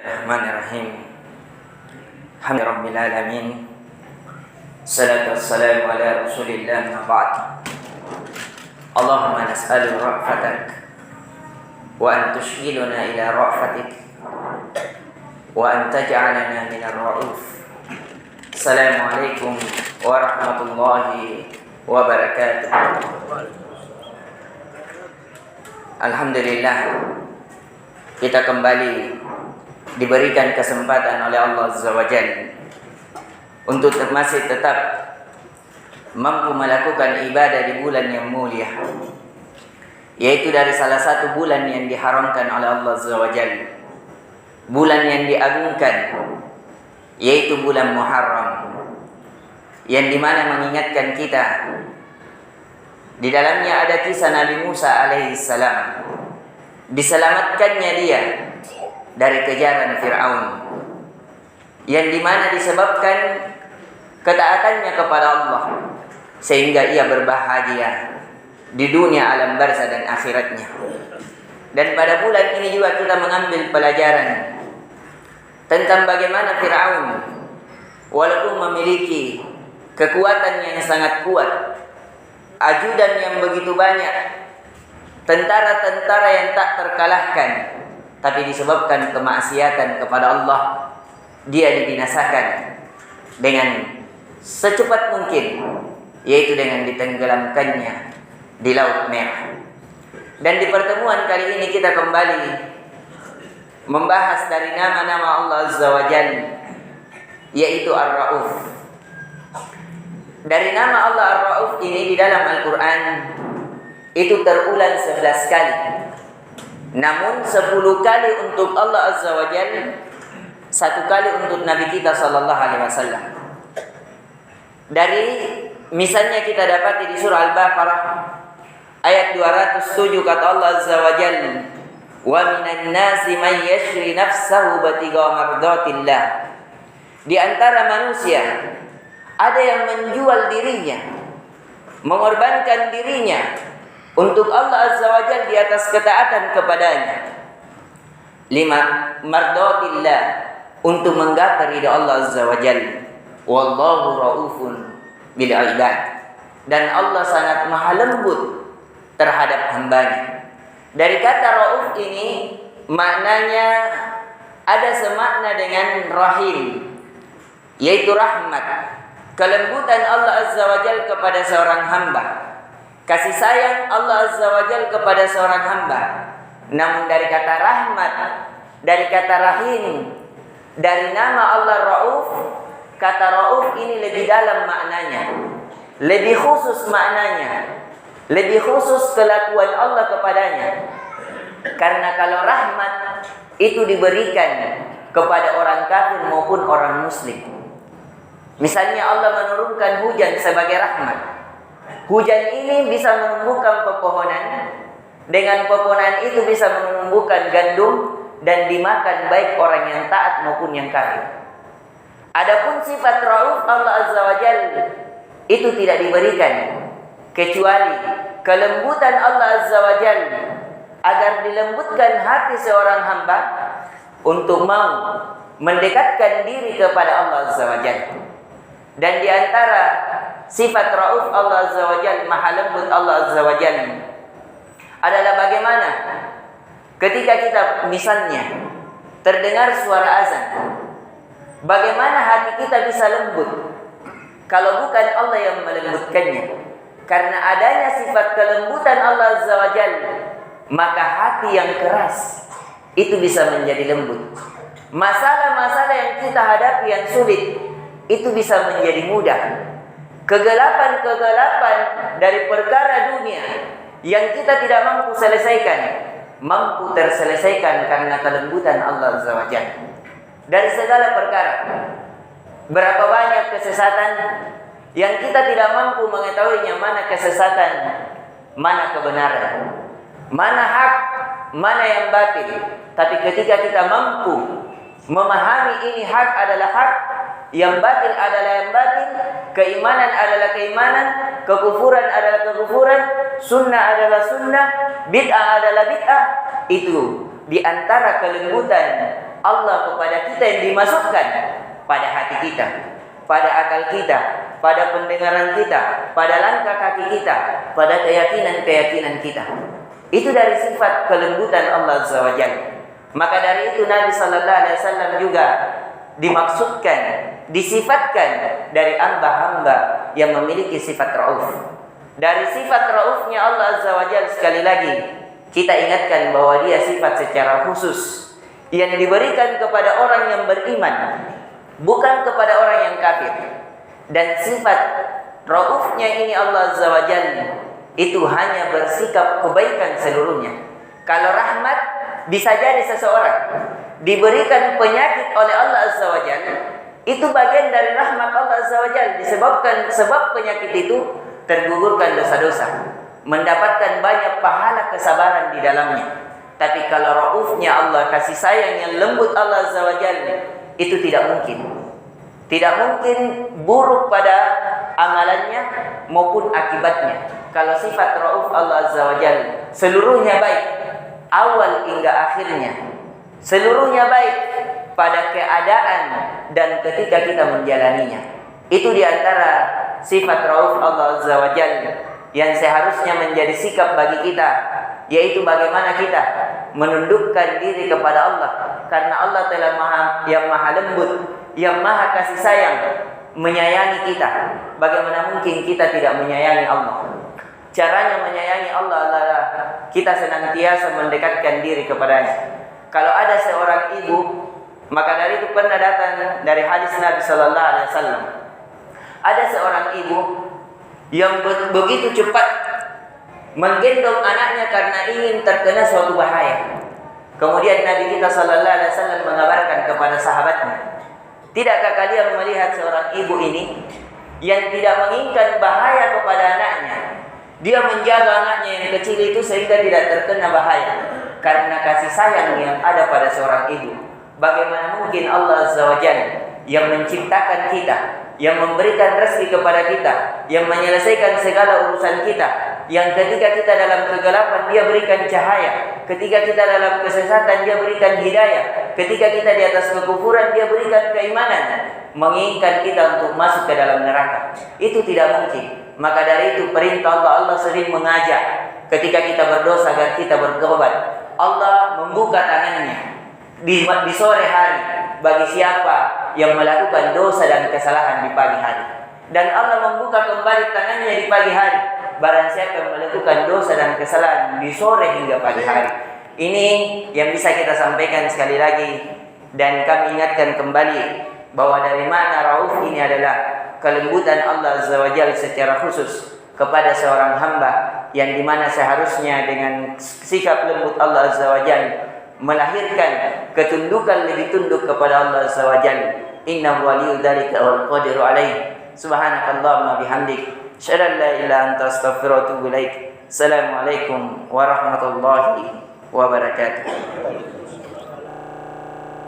Bismillahirrahmanirrahim. Alhamdulillahirabbil alamin. Salatu wassalamu ala Rasulillah ma ba'd. Allahumma nas'alu ra'fatak wa an tushghiluna ila ra'fatik wa an taj'alana minar ra'uf. Assalamualaikum warahmatullahi wabarakatuh. Alhamdulillah, kita kembali diberikan kesempatan oleh Allah Azza wa Jalla untuk masih tetap mampu melakukan ibadah di bulan yang mulia, yaitu dari salah satu bulan yang diharamkan oleh Allah Azza wa Jalla, bulan yang diagungkan, yaitu bulan Muharram, yang dimana mengingatkan kita di dalamnya ada kisah Nabi Musa alaihissalam, diselamatkannya dia dari kejaran Fir'aun, yang dimana disebabkan ketaatannya kepada Allah sehingga ia berbahagia di dunia alam barzah dan akhiratnya. Dan pada bulan ini juga kita mengambil pelajaran tentang bagaimana Fir'aun walaupun memiliki kekuatan yang sangat kuat, ajudan yang begitu banyak, tentara-tentara yang tak terkalahkan, tapi disebabkan kemaksiatan kepada Allah, dia dibinasakan dengan secepat mungkin, yaitu dengan ditenggelamkannya di Laut Merah. Dan di pertemuan kali ini kita kembali membahas dari nama-nama Allah Azza wa Jalla, yaitu Ar-Ra'uf. Dari nama Allah Ar-Ra'uf ini di dalam Al-Quran itu terulang 11 kali. Namun 10 kali untuk Allah Azza wa Jalla, 1 kali untuk Nabi kita sallallahu alaihi wasallam. Dari misalnya kita dapati di surah Al-Baqarah ayat 207 kata Allah Azza wa Jalla, "Wa minan nasi man yashri nafsahu batigha mardatillah." Di antara manusia ada yang menjual dirinya, mengorbankan dirinya untuk Allah Azza wa Jalla di atas ketaatan kepadanya. 5. Mardatillah, untuk menggapai ridha Allah Azza wa Jalla. Wallahu raufun bil ibad, dan Allah sangat maha lembut terhadap hambanya. Dari kata rauf ini maknanya ada semakna dengan rahim, yaitu rahmat, kelembutan Allah Azza wa Jalla kepada seorang hamba, kasih sayang Allah Azza wa Jalla kepada seorang hamba. Namun dari kata rahmat, dari kata rahim, dari nama Allah Rauf, kata Rauf ini lebih dalam maknanya, lebih khusus maknanya, lebih khusus kelakuan Allah kepadanya. Karena kalau rahmat itu diberikan kepada orang kafir maupun orang muslim. Misalnya Allah menurunkan hujan sebagai rahmat. Hujan ini bisa menumbuhkan pepohonan. Dengan pepohonan itu bisa menumbuhkan gandum dan dimakan baik orang yang taat maupun yang kafir. Adapun sifat rauf Allah Azza wa Jalla itu tidak diberikan kecuali kelembutan Allah Azza wa Jalla, agar dilembutkan hati seorang hamba untuk mau mendekatkan diri kepada Allah Azza wa Jalla. Dan di antara sifat rauf Allah Azza wa Jalla, maha lembut Allah Azza wa Jalla, adalah bagaimana ketika kita misalnya terdengar suara azan, bagaimana hati kita bisa lembut kalau bukan Allah yang melembutkannya. Karena adanya sifat kelembutan Allah Azza wa Jalla, maka hati yang keras itu bisa menjadi lembut. Masalah-masalah yang kita hadapi yang sulit itu bisa menjadi mudah. Kegelapan-kegelapan dari perkara dunia yang kita tidak mampu selesaikan, mampu terselesaikan karena kelembutan Allah Azza wa Jalla. Dari segala perkara, berapa banyak kesesatan yang kita tidak mampu mengetahuinya, mana kesesatan, mana kebenaran, mana hak, mana yang batil. Tapi ketika kita mampu memahami ini hak adalah hak, yang batil adalah yang batil, keimanan adalah keimanan, kekufuran adalah kekufuran, sunnah adalah sunnah, bid'ah adalah bid'ah, itu di antara kelembutan Allah kepada kita yang dimasukkan pada hati kita, pada akal kita, pada pendengaran kita, pada langkah kaki kita, pada keyakinan-keyakinan kita. Itu dari sifat kelembutan Allah Azza wa Jalla. Maka dari itu Nabi sallallahu alaihi wasallam juga dimaksudkan, disifatkan dari hamba-hamba yang memiliki sifat rauf. Dari sifat raufnya Allah Azza wa Jalla, sekali lagi kita ingatkan bahwa dia sifat secara khusus yang diberikan kepada orang yang beriman, bukan kepada orang yang kafir. Dan sifat raufnya ini Allah Azza wa Jalla itu hanya bersikap kebaikan seluruhnya. Kalau rahmat, bisa jadi seseorang diberikan penyakit oleh Allah Azza wa Jalla, itu bagian dari rahmat Allah Azza wa Jalla, disebabkan sebab penyakit itu tergugurkan dosa-dosa, mendapatkan banyak pahala kesabaran di dalamnya. Tapi kalau raufnya Allah, kasih sayang yang lembut Allah Azza wa Jalla, itu tidak mungkin. Tidak mungkin buruk pada amalannya maupun akibatnya. Kalau sifat rauf Allah Azza wa Jalla seluruhnya baik, awal hingga akhirnya. Seluruhnya baik pada keadaan dan ketika kita menjalaninya. Itu diantara sifat rauf Allah Azza wa Jalla yang seharusnya menjadi sikap bagi kita, yaitu bagaimana kita menundukkan diri kepada Allah. Karena Allah telah yang maha lembut, yang maha kasih sayang, menyayangi kita. Bagaimana mungkin kita tidak menyayangi Allah? Caranya menyayangi Allah adalah kita senantiasa mendekatkan diri kepadanya. Kalau ada seorang ibu, maka dari itu pernah datang dari hadis Nabi sallallahu alaihi wasallam, ada seorang ibu yang begitu cepat menggendong anaknya karena ingin terkena suatu bahaya. Kemudian Nabi kita sallallahu alaihi wasallam mengabarkan kepada sahabatnya, tidakkah kalian melihat seorang ibu ini yang tidak menginginkan bahaya kepada anaknya? Dia menjaga anaknya yang kecil itu sehingga tidak terkena bahaya karena kasih sayang yang ada pada seorang ibu. Bagaimana mungkin Allah Azza wa Jalla yang menciptakan kita, yang memberikan rezeki kepada kita, yang menyelesaikan segala urusan kita, yang ketika kita dalam kegelapan Dia berikan cahaya, ketika kita dalam kesesatan Dia berikan hidayah, ketika kita di atas kekufuran Dia berikan keimanan, menginginkan kita untuk masuk ke dalam neraka. Itu tidak mungkin. Maka dari itu perintah Allah sering mengajak ketika kita berdosa agar kita bertobat. Allah membuka tangannya di sore hari bagi siapa yang melakukan dosa dan kesalahan di pagi hari, dan Allah membuka kembali tangannya di pagi hari barang siapa yang melakukan dosa dan kesalahan di sore hingga pagi hari. Ini yang bisa kita sampaikan sekali lagi, dan kami ingatkan kembali bahwa dari makna rauf ini adalah kelembutan Allah Azza wa Jalla secara khusus kepada seorang hamba, yang dimana seharusnya dengan sikap lembut Allah Azza wa Jalla melahirkan ketundukan lebih tunduk kepada Allah Azza wa Jalla. Innahu waliyyu dzalika wal qadiru alaihi. Subhanakallahumma bihamdik, asyhadu an la ilaha illa anta, astaghfiruka wa atubu ilaik. Assalamualaikum warahmatullahi wabarakatuh.